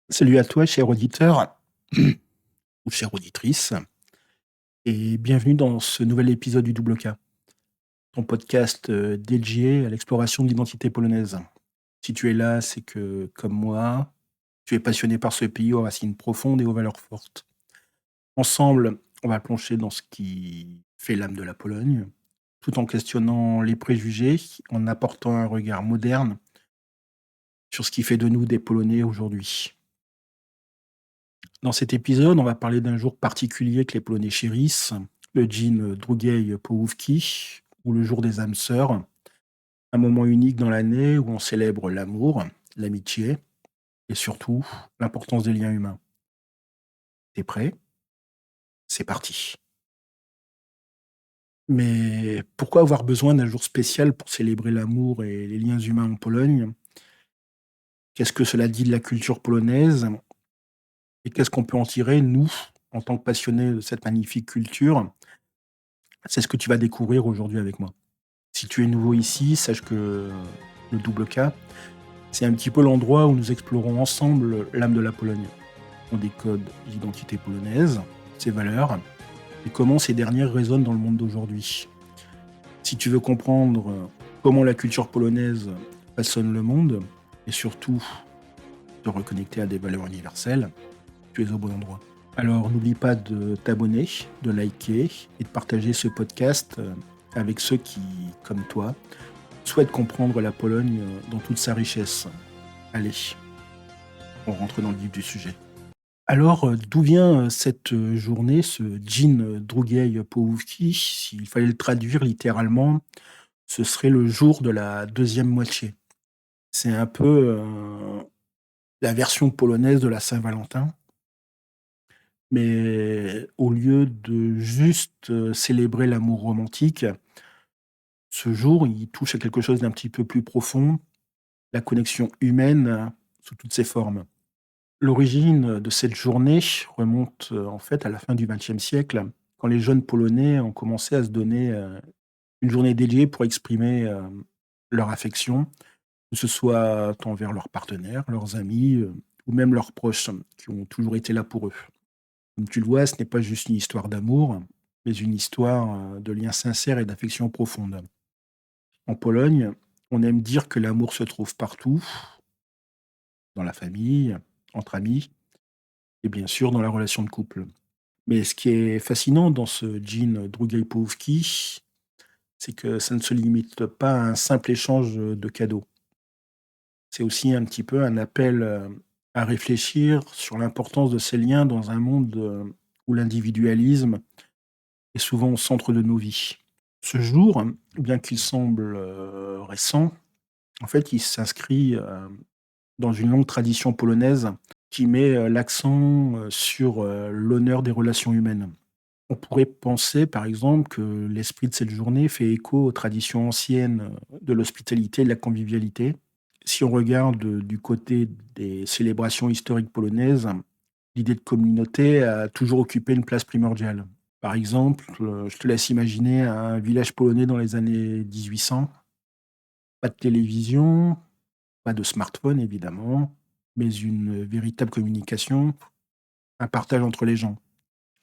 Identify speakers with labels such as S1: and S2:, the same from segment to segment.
S1: Salut à toi, cher auditeur ou chère auditrice, et bienvenue dans ce nouvel épisode du Double K, ton podcast dédié à l'exploration de l'identité polonaise. Si tu es là, c'est que, comme moi, tu es passionné par ce pays aux racines profondes et aux valeurs fortes. Ensemble, on va plonger dans ce qui fait l'âme de la Pologne, tout en questionnant les préjugés, en apportant un regard moderne sur ce qui fait de nous des Polonais aujourd'hui. Dans cet épisode, on va parler d'un jour particulier que les Polonais chérissent, le Dzień Drugiej Połówki, ou le jour des âmes sœurs, un moment unique dans l'année où on célèbre l'amour, l'amitié et surtout l'importance des liens humains. T'es prêt? C'est parti. Mais pourquoi avoir besoin d'un jour spécial pour célébrer l'amour et les liens humains en Pologne? Qu'est-ce que cela dit de la culture polonaise? Et qu'est-ce qu'on peut en tirer, nous, en tant que passionnés de cette magnifique culture? C'est ce que tu vas découvrir aujourd'hui avec moi. Si tu es nouveau ici, sache que le Double K, c'est un petit peu l'endroit où nous explorons ensemble l'âme de la Pologne. On décode l'identité polonaise, ses valeurs, et comment ces dernières résonnent dans le monde d'aujourd'hui. Si tu veux comprendre comment la culture polonaise façonne le monde, et surtout te reconnecter à des valeurs universelles, tu es au bon endroit. Alors n'oublie pas de t'abonner, de liker et de partager ce podcast avec ceux qui, comme toi, souhaitent comprendre la Pologne dans toute sa richesse. Allez, on rentre dans le vif du sujet. Alors, d'où vient cette journée, ce Dzień Drugiej Połówki? S'il fallait le traduire littéralement, ce serait le jour de la deuxième moitié. C'est un peu la version polonaise de la Saint-Valentin, mais au lieu de juste célébrer l'amour romantique, ce jour, il touche à quelque chose d'un petit peu plus profond, la connexion humaine sous toutes ses formes. L'origine de cette journée remonte, en fait, à la fin du XXe siècle, quand les jeunes Polonais ont commencé à se donner, une journée dédiée pour exprimer, leur affection, que ce soit envers leurs partenaires, leurs amis, ou même leurs proches, qui ont toujours été là pour eux. Comme tu le vois, ce n'est pas juste une histoire d'amour, mais une histoire, de liens sincères et d'affection profonde. En Pologne, on aime dire que l'amour se trouve partout, dans la famille, entre amis et bien sûr dans la relation de couple. Mais ce qui est fascinant dans ce jean Drugiej Połówki, c'est que ça ne se limite pas à un simple échange, de cadeaux. C'est aussi un petit peu un appel, à réfléchir sur l'importance de ces liens dans un monde, où l'individualisme est souvent au centre de nos vies. Ce jour, bien qu'il semble, récent, en fait, il s'inscrit, dans une longue tradition polonaise qui met, l'accent, sur, l'honneur des relations humaines. On pourrait penser, par exemple, que l'esprit de cette journée fait écho aux traditions anciennes, de l'hospitalité et de la convivialité. Si on regarde, du côté des célébrations historiques polonaises, l'idée de communauté a toujours occupé une place primordiale. Par exemple, je te laisse imaginer un village polonais dans les années 1800. Pas de télévision, pas de smartphone évidemment, mais une véritable communication, un partage entre les gens.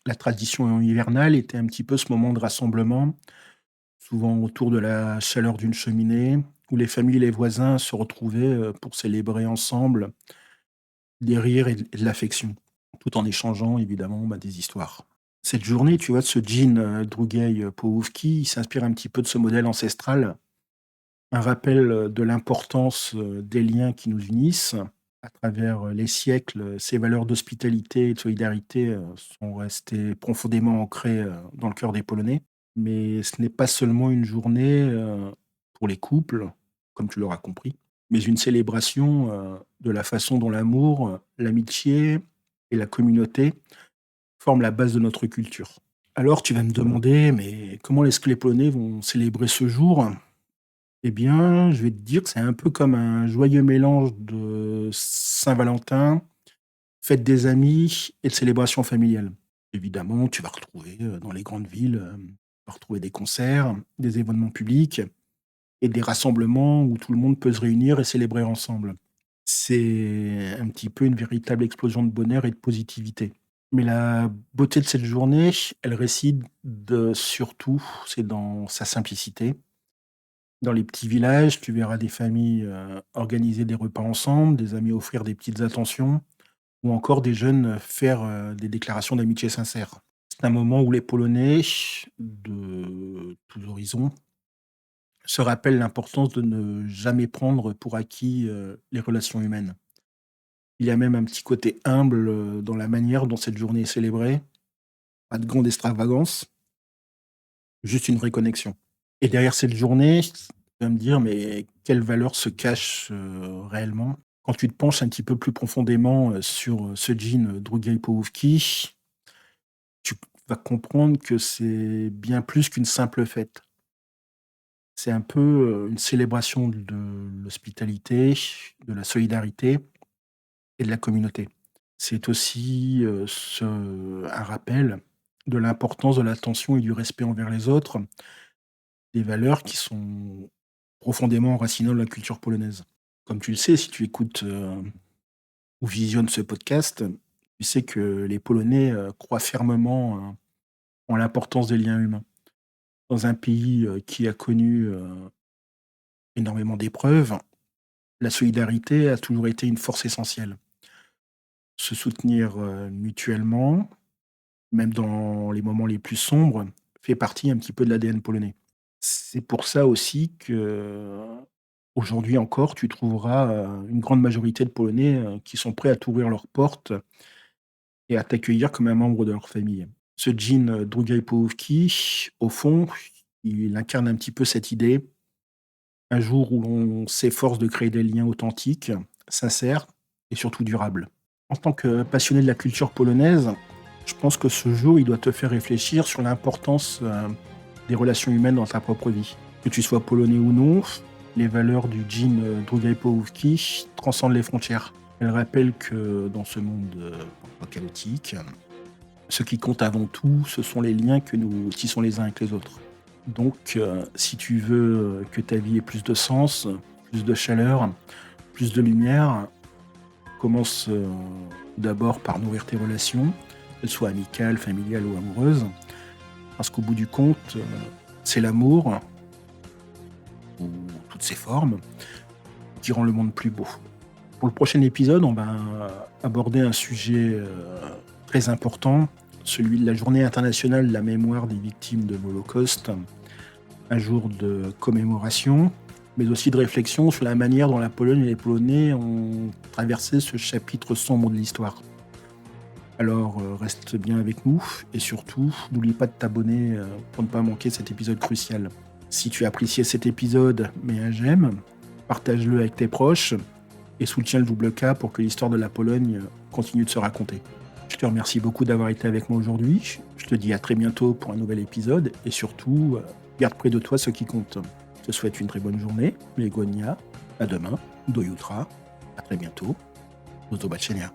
S1: La tradition hivernale était un petit peu ce moment de rassemblement, souvent autour de la chaleur d'une cheminée, où les familles et les voisins se retrouvaient, pour célébrer ensemble des rires et de l'affection, tout en échangeant évidemment, des histoires. Cette journée, tu vois, ce jean, Drugiej Połówki, il s'inspire un petit peu de ce modèle ancestral, un rappel, de l'importance, des liens qui nous unissent. À travers, les siècles, ces valeurs d'hospitalité et de solidarité, sont restées profondément ancrées, dans le cœur des Polonais. Mais ce n'est pas seulement une journée, pour les couples, comme tu l'auras compris, mais une célébration, de la façon dont l'amour, l'amitié et la communauté forment la base de notre culture. Alors tu vas me demander: «Mais comment est-ce que les Polonais vont célébrer ce jour?» Eh bien, je vais te dire que c'est un peu comme un joyeux mélange de Saint-Valentin, fête des amis et de célébration familiale. Évidemment, tu vas retrouver, dans les grandes villes, tu vas retrouver des concerts, des événements publics et des rassemblements où tout le monde peut se réunir et célébrer ensemble. C'est un petit peu une véritable explosion de bonheur et de positivité. Mais la beauté de cette journée, elle réside surtout, c'est dans sa simplicité. Dans les petits villages, tu verras des familles, organiser des repas ensemble, des amis offrir des petites attentions ou encore des jeunes, faire, des déclarations d'amitié sincères. C'est un moment où les Polonais, de tous horizons, se rappellent l'importance de ne jamais prendre pour acquis, les relations humaines. Il y a même un petit côté humble, dans la manière dont cette journée est célébrée. Pas de grande extravagance, juste une vraie connexion. Et derrière cette journée, tu vas me dire: «Mais quelle valeur se cache, réellement?» Quand tu te penches un petit peu plus profondément, sur, ce jean, Drugiej Połówki, tu vas comprendre que c'est bien plus qu'une simple fête. C'est un peu, une célébration de l'hospitalité, de la solidarité et de la communauté. C'est aussi, un rappel de l'importance de l'attention et du respect envers les autres, des valeurs qui sont profondément enracinées dans la culture polonaise. Comme tu le sais, si tu écoutes, ou visionnes ce podcast, tu sais que les Polonais, croient fermement, en l'importance des liens humains. Dans un pays, qui a connu, énormément d'épreuves, la solidarité a toujours été une force essentielle. Se soutenir, mutuellement, même dans les moments les plus sombres, fait partie un petit peu de l'ADN polonais. C'est pour ça aussi que aujourd'hui encore, tu trouveras, une grande majorité de Polonais, qui sont prêts à t'ouvrir leurs portes et à t'accueillir comme un membre de leur famille. Ce jean, Drugiej Połówki, au fond, il incarne un petit peu cette idée, un jour où l'on s'efforce de créer des liens authentiques, sincères et surtout durables. En tant que passionné de la culture polonaise, je pense que ce jour, il doit te faire réfléchir sur l'importance, des relations humaines dans ta propre vie. Que tu sois polonais ou non, les valeurs du jean, Drugiej Połówki transcendent les frontières. Elles rappellent que dans ce monde, parfois chaotique, ce qui compte avant tout, ce sont les liens que nous tissons les uns avec les autres. Donc, si tu veux, que ta vie ait plus de sens, plus de chaleur, plus de lumière, commence, d'abord par nourrir tes relations, qu'elles soient amicales, familiales ou amoureuses. Parce qu'au bout du compte, c'est l'amour, sous toutes ses formes, qui rend le monde plus beau. Pour le prochain épisode, on va aborder un sujet, très important, celui de la Journée internationale de la mémoire des victimes de l'Holocauste, un jour de commémoration, mais aussi de réflexion sur la manière dont la Pologne et les Polonais ont traversé ce chapitre sombre de l'histoire. Alors, reste bien avec nous et surtout, n'oublie pas de t'abonner, pour ne pas manquer cet épisode crucial. Si tu as apprécié cet épisode, mets un j'aime, partage-le avec tes proches et soutiens le double K pour que l'histoire de la Pologne continue de se raconter. Je te remercie beaucoup d'avoir été avec moi aujourd'hui. Je te dis à très bientôt pour un nouvel épisode et surtout, garde près de toi ce qui compte. Je te souhaite une très bonne journée. Legonia, à demain, do jutra, à très bientôt, do zobaczenia.